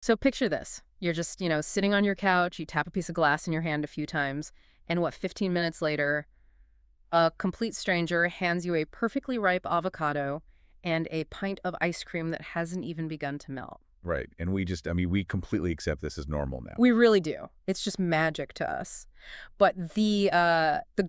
So picture this. You're just, sitting on your couch, you tap a piece of glass in your hand a few times, and 15 minutes later, a complete stranger hands you a perfectly ripe avocado and a pint of ice cream that hasn't even begun to melt. Right. And we completely accept this as normal now. We really do. It's just magic to us. But the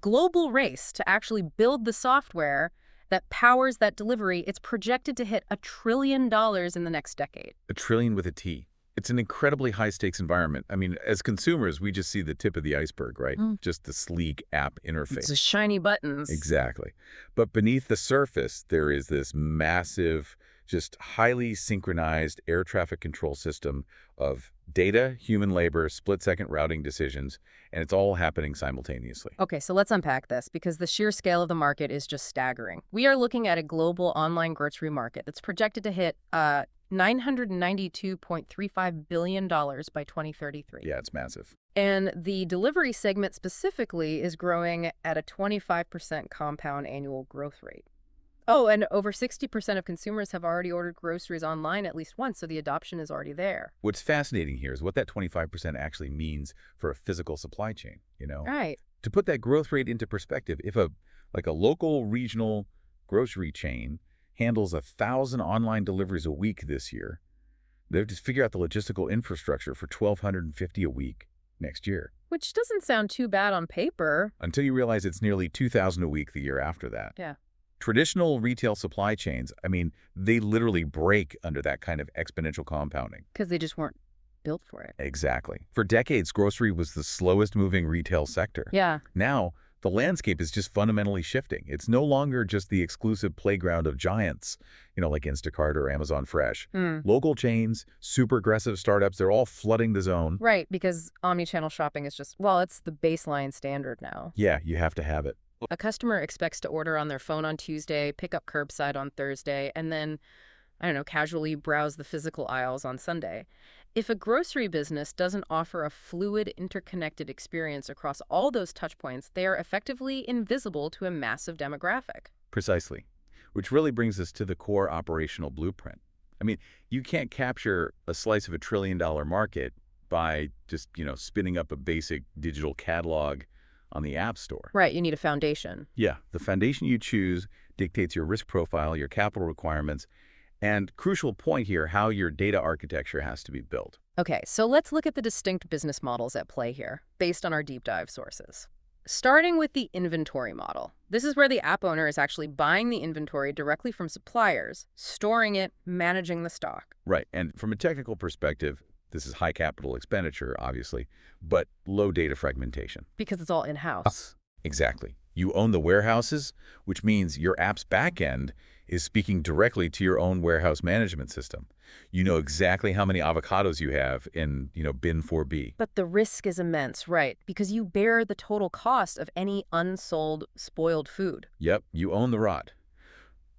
global race to actually build the software that powers that delivery, it's projected to hit $1 trillion in the next decade. A trillion with a T. It's an incredibly high-stakes environment. I mean, as consumers, we just see the tip of the iceberg, right? Just the sleek app interface. It's the shiny buttons. Exactly. But beneath the surface, there is this massive, just highly synchronized air traffic control system of data, human labor, split-second routing decisions, and it's all happening simultaneously. Okay, so let's unpack this because the sheer scale of the market is just staggering. We are looking at a global online grocery market that's projected to hit $992.35 billion by 2033. Yeah, it's massive. And the delivery segment specifically is growing at a 25% compound annual growth rate. Oh, and over 60% of consumers have already ordered groceries online at least once, so the adoption is already there. What's fascinating here is what that 25% actually means for a physical supply chain, Right. To put that growth rate into perspective, if a local regional grocery chain handles 1,000 online deliveries a week this year, they have to figure out the logistical infrastructure for 1,250 a week next year. Which doesn't sound too bad on paper. Until you realize it's nearly 2,000 a week the year after that. Yeah. Traditional retail supply chains, they literally break under that kind of exponential compounding. Because they just weren't built for it. Exactly. For decades, grocery was the slowest moving retail sector. Yeah. Now, the landscape is just fundamentally shifting. It's no longer just the exclusive playground of giants, like Instacart or Amazon Fresh. Local chains, super aggressive startups, they're all flooding the zone. Right, because omnichannel shopping is just, well, it's the baseline standard now. Yeah, you have to have it. A customer expects to order on their phone on Tuesday, pick up curbside on Thursday, and then, casually browse the physical aisles on Sunday. If a grocery business doesn't offer a fluid, interconnected experience across all those touchpoints, they are effectively invisible to a massive demographic. Precisely. Which really brings us to the core operational blueprint. You can't capture a slice of $1 trillion market by just, spinning up a basic digital catalog on the App Store. Right, you need a foundation. Yeah, the foundation you choose dictates your risk profile, your capital requirements, and crucial point here, how your data architecture has to be built. Okay, so let's look at the distinct business models at play here, based on our deep dive sources. Starting with the inventory model. This is where the app owner is actually buying the inventory directly from suppliers, storing it, managing the stock. Right, and from a technical perspective, this is high capital expenditure, obviously, but low data fragmentation. Because it's all in-house. Exactly. You own the warehouses, which means your app's backend is speaking directly to your own warehouse management system. You know exactly how many avocados you have in, bin 4B. But the risk is immense, right? Because you bear the total cost of any unsold, spoiled food. Yep, you own the rod.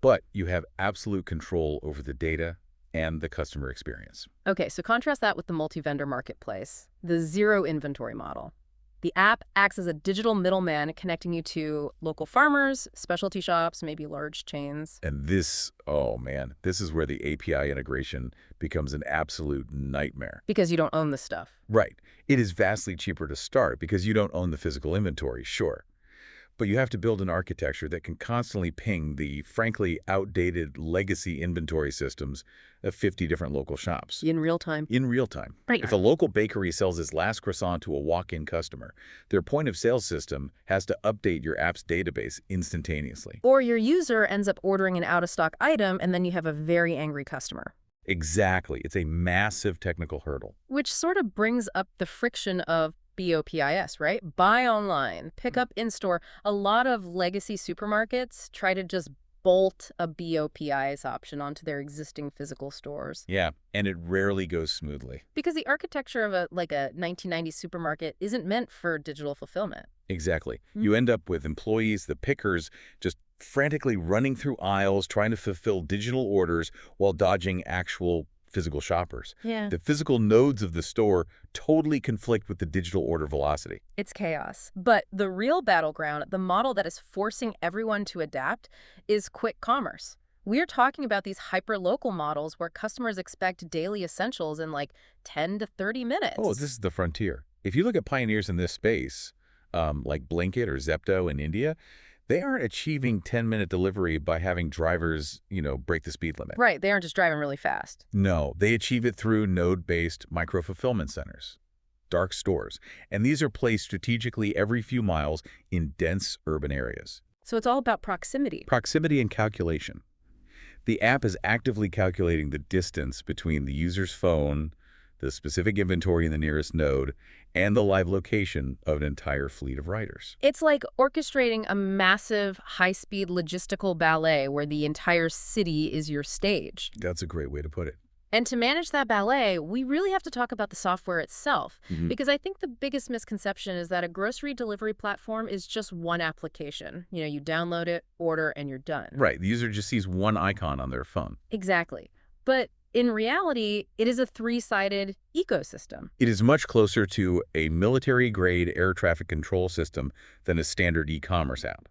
But you have absolute control over the data and the customer experience. Okay, so contrast that with the multi-vendor marketplace, the zero inventory model. The app acts as a digital middleman connecting you to local farmers, specialty shops, maybe large chains. And this is where the API integration becomes an absolute nightmare. Because you don't own the stuff. Right. It is vastly cheaper to start because you don't own the physical inventory, sure. But you have to build an architecture that can constantly ping the, frankly, outdated legacy inventory systems of 50 different local shops. In real time. In real time. Right. If a local bakery sells its last croissant to a walk-in customer, their point-of-sale system has to update your app's database instantaneously. Or your user ends up ordering an out-of-stock item, and then you have a very angry customer. Exactly. It's a massive technical hurdle. Which sort of brings up the friction of BOPIS, right? Buy online, pick up in-store. A lot of legacy supermarkets try to just bolt a BOPIS option onto their existing physical stores. Yeah, and it rarely goes smoothly. Because the architecture of a 1990s supermarket isn't meant for digital fulfillment. Exactly. You end up with employees, the pickers, just frantically running through aisles, trying to fulfill digital orders while dodging actual physical shoppers. Yeah. The physical nodes of the store totally conflict with the digital order velocity. It's chaos. But the real battleground, the model that is forcing everyone to adapt, is quick commerce, We're talking about these hyperlocal models where customers expect daily essentials in like 10 to 30 Oh, minutes. this is the frontier. If you look at pioneers in this space, like Blinkit or Zepto in India, they aren't achieving 10-minute delivery by having drivers, break the speed limit. Right, they aren't just driving really fast. No, they achieve it through node-based micro-fulfillment centers, dark stores, and these are placed strategically every few miles in dense urban areas. So it's all about proximity. Proximity and calculation. The app is actively calculating the distance between the user's phone, the specific inventory in the nearest node, and the live location of an entire fleet of riders. It's like orchestrating a massive, high-speed logistical ballet where the entire city is your stage. That's a great way to put it. And to manage that ballet, we really have to talk about the software itself, because I think the biggest misconception is that a grocery delivery platform is just one application. You download it, order, and you're done. Right. The user just sees one icon on their phone. Exactly. But in reality, it is a three-sided ecosystem. It is much closer to a military-grade air traffic control system than a standard e-commerce app.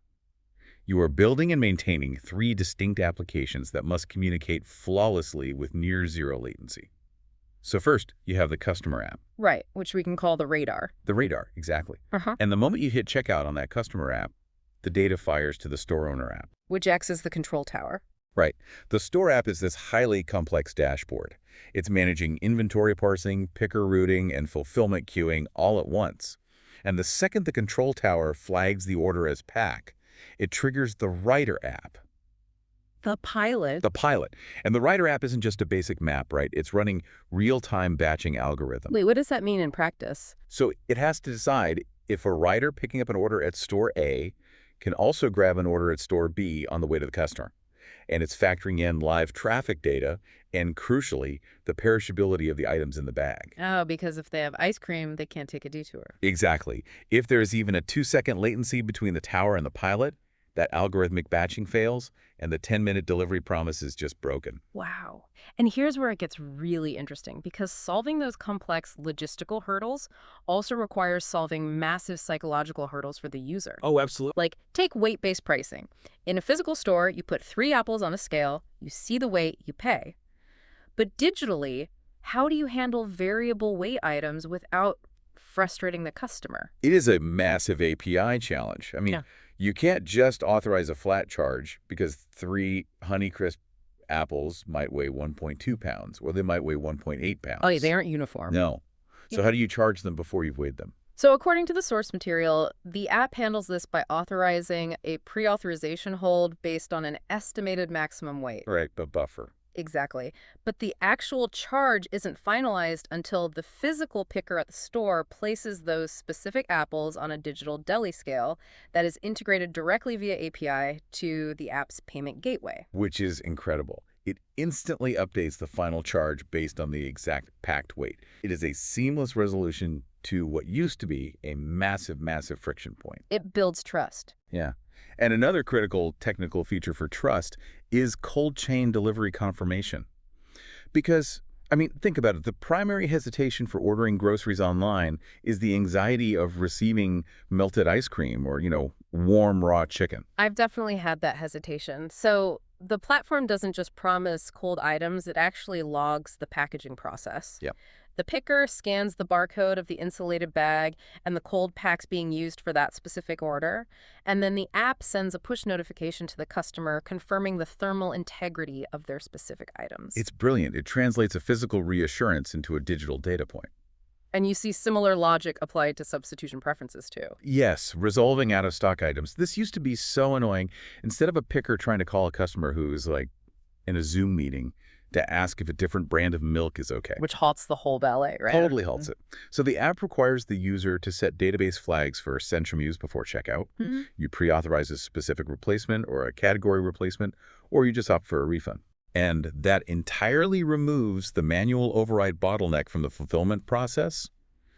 You are building and maintaining three distinct applications that must communicate flawlessly with near-zero latency. So first, you have the customer app. Right, which we can call the radar. The radar, exactly. Uh-huh. And the moment you hit checkout on that customer app, the data fires to the store owner app. Which acts as the control tower. Right. The store app is this highly complex dashboard. It's managing inventory parsing, picker routing, and fulfillment queuing all at once. And the second the control tower flags the order as pack, it triggers the Rider app. The pilot. The pilot. And the Rider app isn't just a basic map, right? It's running real-time batching algorithm. Wait, what does that mean in practice? So it has to decide if a rider picking up an order at store A can also grab an order at store B on the way to the customer. And it's factoring in live traffic data and, crucially, the perishability of the items in the bag. Oh, because if they have ice cream, they can't take a detour. Exactly. If there's even a 2-second latency between the tower and the pilot, that algorithmic batching fails, and the 10-minute delivery promise is just broken. Wow. And here's where it gets really interesting, because solving those complex logistical hurdles also requires solving massive psychological hurdles for the user. Oh, absolutely. Like, take weight-based pricing. In a physical store, you put 3 apples on a scale, you see the weight, you pay. But digitally, how do you handle variable weight items without frustrating the customer? It is a massive API challenge. I mean, Yeah. You can't just authorize a flat charge because 3 Honeycrisp apples might weigh 1.2 pounds, or they might weigh 1.8 pounds. Oh, yeah, they aren't uniform. No. So how do you charge them before you've weighed them? So according to the source material, the app handles this by authorizing a pre-authorization hold based on an estimated maximum weight. Right, but buffer. Exactly. But the actual charge isn't finalized until the physical picker at the store places those specific apples on a digital deli scale that is integrated directly via API to the app's payment gateway. Which is incredible. It instantly updates the final charge based on the exact packed weight. It is a seamless resolution to what used to be a massive, massive friction point. It builds trust. Yeah. And another critical technical feature for trust is cold chain delivery confirmation. Because, I mean, think about it. The primary hesitation for ordering groceries online is the anxiety of receiving melted ice cream or, warm raw chicken. I've definitely had that hesitation. So the platform doesn't just promise cold items, it actually logs the packaging process. Yep. The picker scans the barcode of the insulated bag and the cold packs being used for that specific order. And then the app sends a push notification to the customer confirming the thermal integrity of their specific items. It's brilliant. It translates a physical reassurance into a digital data point. And you see similar logic applied to substitution preferences, too. Yes, resolving out-of-stock items. This used to be so annoying. Instead of a picker trying to call a customer who's in a Zoom meeting to ask if a different brand of milk is okay. Which halts the whole ballet, right? Totally halts it. So the app requires the user to set database flags for Centrum use before checkout. Mm-hmm. You pre-authorize a specific replacement or a category replacement, or you just opt for a refund. And that entirely removes the manual override bottleneck from the fulfillment process.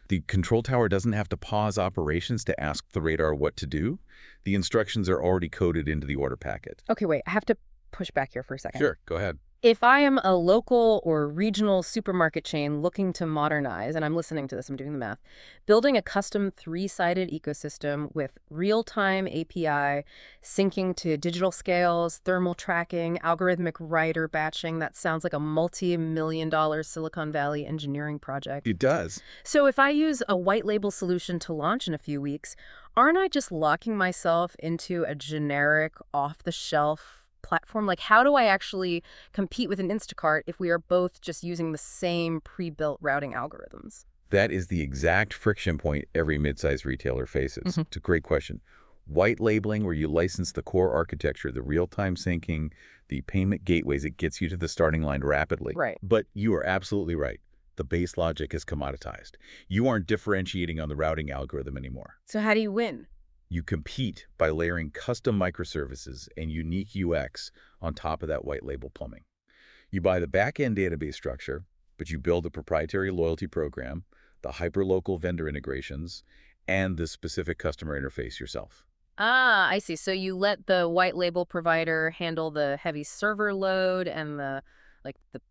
The control tower doesn't have to pause operations to ask the radar what to do. The instructions are already coded into the order packet. Okay, wait, I have to push back here for a second. Sure, go ahead. If I am a local or regional supermarket chain looking to modernize, and I'm listening to this, I'm doing the math, building a custom three-sided ecosystem with real-time API, syncing to digital scales, thermal tracking, algorithmic writer batching, that sounds like a multi-million-dollar Silicon Valley engineering project. It does. So if I use a white label solution to launch in a few weeks, aren't I just locking myself into a generic, off-the-shelf platform? Like, how do I actually compete with an Instacart if we are both just using the same pre-built routing algorithms? That is the exact friction point every mid-sized retailer faces. It's a great question. White labeling, where you license the core architecture, the real-time syncing, the payment gateways, it gets you to the starting line rapidly. Right. But you are absolutely right. The base logic is commoditized. You aren't differentiating on the routing algorithm anymore. So how do you win? You compete by layering custom microservices and unique UX on top of that white label plumbing. You buy the back-end database structure, but you build a proprietary loyalty program, the hyperlocal vendor integrations, and the specific customer interface yourself. Ah, I see. So you let the white label provider handle the heavy server load and the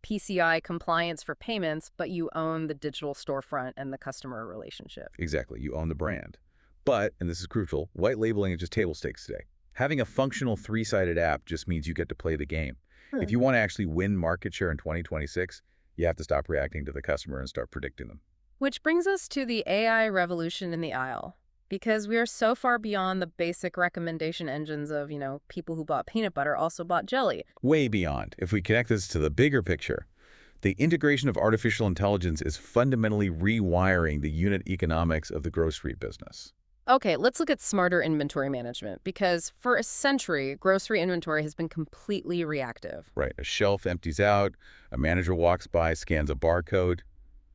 PCI compliance for payments, but you own the digital storefront and the customer relationship. Exactly, you own the brand. But, and this is crucial, white labeling is just table stakes today. Having a functional three-sided app just means you get to play the game. If you want to actually win market share in 2026, you have to stop reacting to the customer and start predicting them. Which brings us to the AI revolution in the aisle. Because we are so far beyond the basic recommendation engines of, people who bought peanut butter also bought jelly. Way beyond. If we connect this to the bigger picture, the integration of artificial intelligence is fundamentally rewiring the unit economics of the grocery business. Okay, let's look at smarter inventory management, because for a century, grocery inventory has been completely reactive. Right, a shelf empties out, a manager walks by, scans a barcode,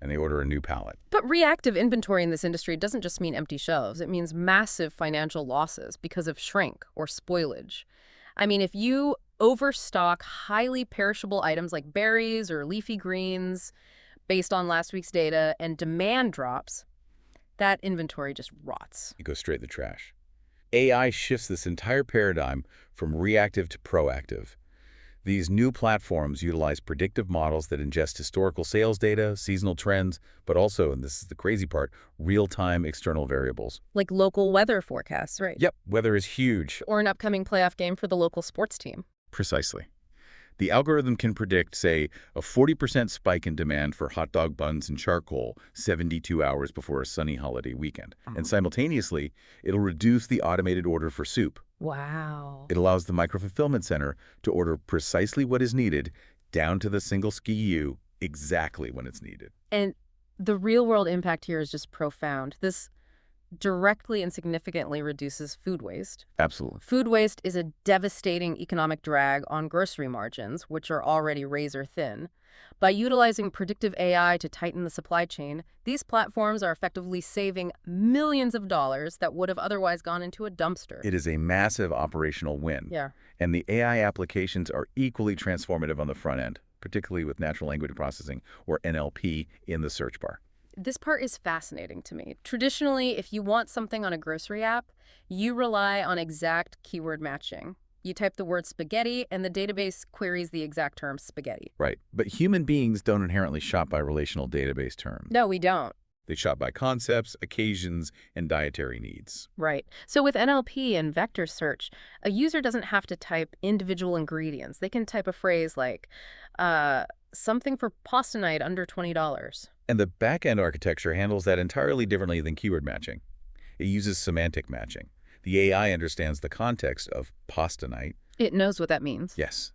and they order a new pallet. But reactive inventory in this industry doesn't just mean empty shelves. It means massive financial losses because of shrink or spoilage. I mean, if you overstock highly perishable items like berries or leafy greens based on last week's data and demand drops, that inventory just rots. It goes straight in the trash. AI shifts this entire paradigm from reactive to proactive. These new platforms utilize predictive models that ingest historical sales data, seasonal trends, but also, and this is the crazy part, real-time external variables. Like local weather forecasts, right? Yep, weather is huge. Or an upcoming playoff game for the local sports team. Precisely. The algorithm can predict, say, a 40% spike in demand for hot dog buns and charcoal 72 hours before a sunny holiday weekend. And simultaneously, it'll reduce the automated order for soup. Wow. It allows the micro-fulfillment center to order precisely what is needed, down to the single SKU, exactly when it's needed. And the real-world impact here is just profound. This directly and significantly reduces food waste. Absolutely. Food waste is a devastating economic drag on grocery margins, which are already razor thin. By utilizing predictive AI to tighten the supply chain, these platforms are effectively saving millions of dollars that would have otherwise gone into a dumpster. It is a massive operational win. Yeah. And the AI applications are equally transformative on the front end, particularly with natural language processing, or NLP, in the search bar. This part is fascinating to me. Traditionally, if you want something on a grocery app, you rely on exact keyword matching. You type the word spaghetti, and the database queries the exact term spaghetti. Right. But human beings don't inherently shop by relational database terms. No, we don't. They shop by concepts, occasions, and dietary needs. Right. So with NLP and vector search, a user doesn't have to type individual ingredients. They can type a phrase like, something for pasta night under $20. And the back-end architecture handles that entirely differently than keyword matching. It uses semantic matching. The AI understands the context of pasta night. It knows what that means. Yes.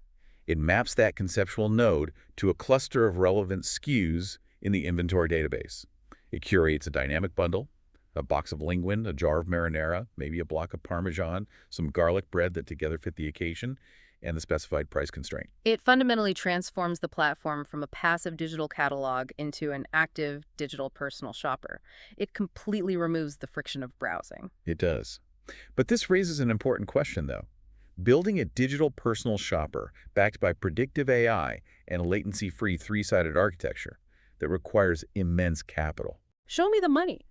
It maps that conceptual node to a cluster of relevant SKUs in the inventory database. It curates a dynamic bundle, a box of linguine, a jar of marinara, maybe a block of Parmesan, some garlic bread that together fit the occasion, and the specified price constraint. It fundamentally transforms the platform from a passive digital catalog into an active digital personal shopper. It completely removes the friction of browsing. It does. But this raises an important question, though. Building a digital personal shopper backed by predictive AI and a latency-free three-sided architecture that requires immense capital. Show me the money.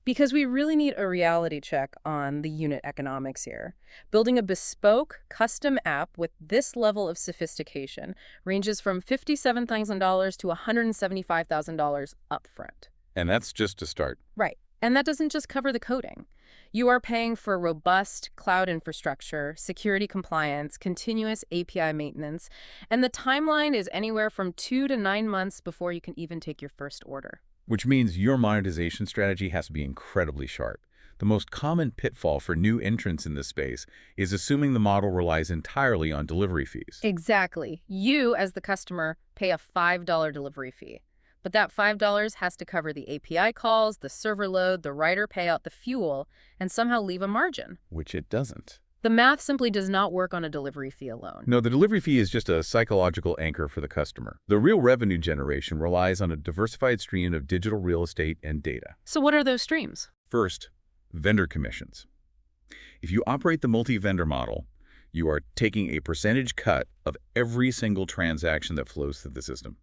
Because we really need a reality check on the unit economics here. Building a bespoke, custom app with this level of sophistication ranges from $57,000 to $175,000 upfront. And that's just to start. Right. And that doesn't just cover the coding. You are paying for robust cloud infrastructure, security compliance, continuous API maintenance, and the timeline is anywhere from 2 to 9 months before you can even take your first order. Which means your monetization strategy has to be incredibly sharp. The most common pitfall for new entrants in this space is assuming the model relies entirely on delivery fees. Exactly. You, as the customer, pay a $5 delivery fee. But that $5 has to cover the API calls, the server load, the rider payout, the fuel, and somehow leave a margin. Which it doesn't. The math simply does not work on a delivery fee alone. No, the delivery fee is just a psychological anchor for the customer. The real revenue generation relies on a diversified stream of digital real estate and data. So what are those streams? First, vendor commissions. If you operate the multi-vendor model, you are taking a percentage cut of every single transaction that flows through the system.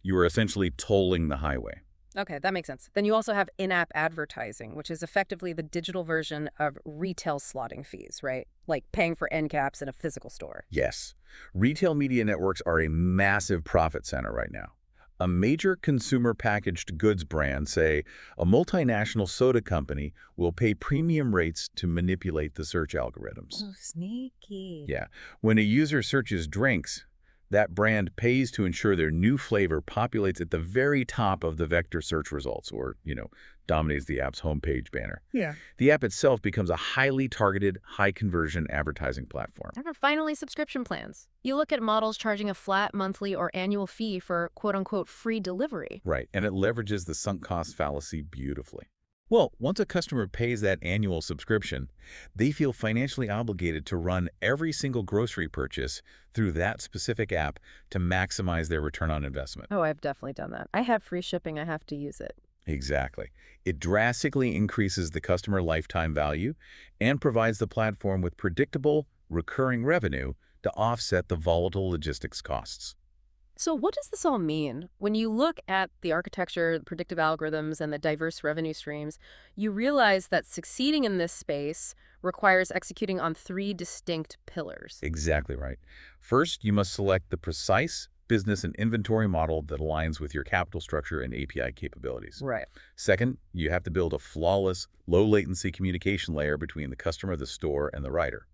You are essentially tolling the highway. Okay, that makes sense. Then you also have in-app advertising, which is effectively the digital version of retail slotting fees, right? Like paying for end caps in a physical store. Yes, retail media networks are a massive profit center right now. A major consumer packaged goods brand, say a multinational soda company, will pay premium rates to manipulate the search algorithms. Oh, sneaky. Yeah, when a user searches drinks, that brand pays to ensure their new flavor populates at the very top of the vector search results or, dominates the app's homepage banner. Yeah. The app itself becomes a highly targeted, high-conversion advertising platform. And finally, subscription plans. You look at models charging a flat monthly or annual fee for quote-unquote free delivery. Right, and it leverages the sunk cost fallacy beautifully. Well, once a customer pays that annual subscription, they feel financially obligated to run every single grocery purchase through that specific app to maximize their return on investment. Oh, I've definitely done that. I have free shipping. I have to use it. Exactly. It drastically increases the customer lifetime value and provides the platform with predictable, recurring revenue to offset the volatile logistics costs. So what does this all mean? When you look at the architecture, the predictive algorithms, and the diverse revenue streams, you realize that succeeding in this space requires executing on 3 distinct pillars. Exactly right. First, you must select the precise business and inventory model that aligns with your capital structure and API capabilities. Right. Second, you have to build a flawless, low-latency communication layer between the customer, the store, and the rider.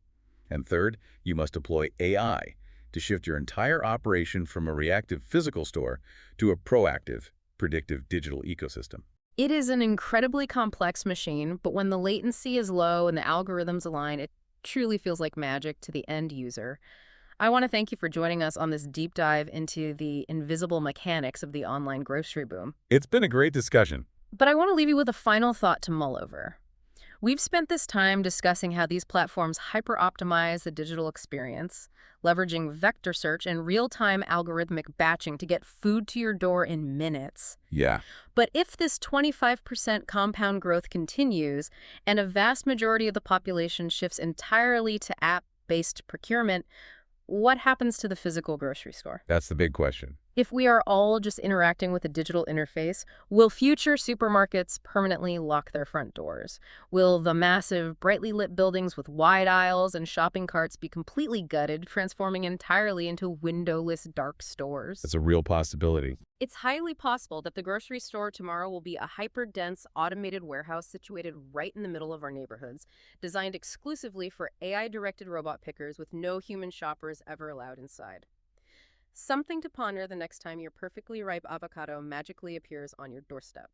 And third, you must deploy AI to shift your entire operation from a reactive physical store to a proactive, predictive digital ecosystem. It is an incredibly complex machine, but when the latency is low and the algorithms align, it truly feels like magic to the end user. I want to thank you for joining us on this deep dive into the invisible mechanics of the online grocery boom. It's been a great discussion. But I want to leave you with a final thought to mull over. We've spent this time discussing how these platforms hyper-optimize the digital experience, leveraging vector search and real-time algorithmic batching to get food to your door in minutes. Yeah. But if this 25% compound growth continues and a vast majority of the population shifts entirely to app-based procurement, what happens to the physical grocery store? That's the big question. If we are all just interacting with a digital interface, will future supermarkets permanently lock their front doors? Will the massive, brightly lit buildings with wide aisles and shopping carts be completely gutted, transforming entirely into windowless, dark stores? That's a real possibility. It's highly possible that the grocery store tomorrow will be a hyper-dense, automated warehouse situated right in the middle of our neighborhoods, designed exclusively for AI-directed robot pickers with no human shoppers ever allowed inside. Something to ponder the next time your perfectly ripe avocado magically appears on your doorstep.